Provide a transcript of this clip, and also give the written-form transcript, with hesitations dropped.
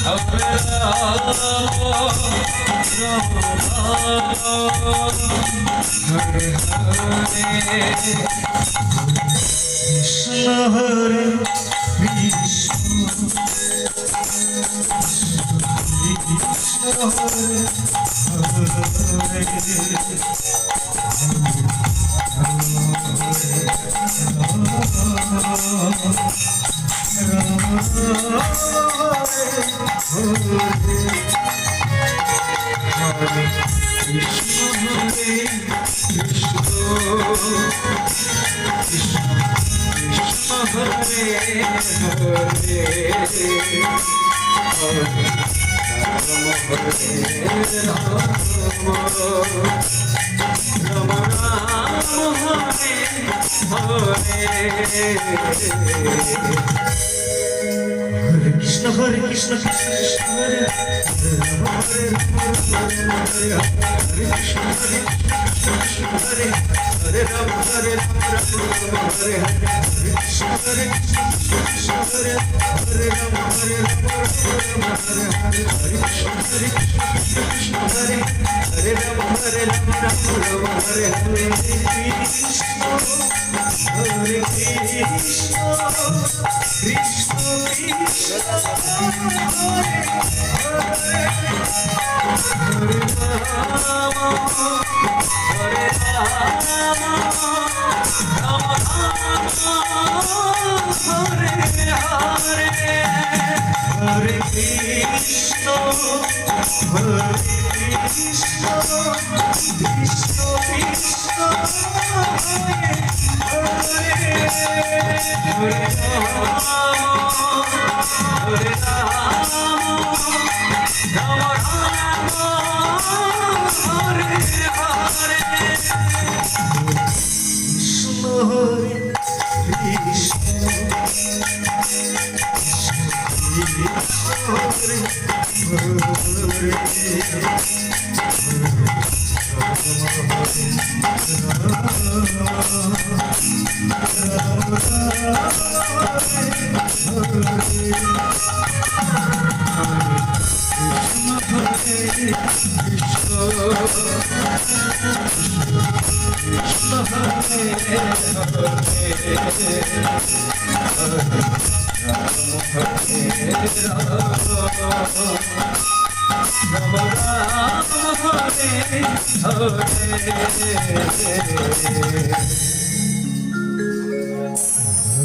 Krishna Hare Krishna Krishna Krishna Hare Hare Hare Ram Hare Ram Hare Krishna Hare Krishna Hare Hare Ram Hare Ram Hare Krishna Hare Krishna Hare Hare Ram Hare Ram Hare Krishna Hare Krishna Krishna Krishna Hare Hare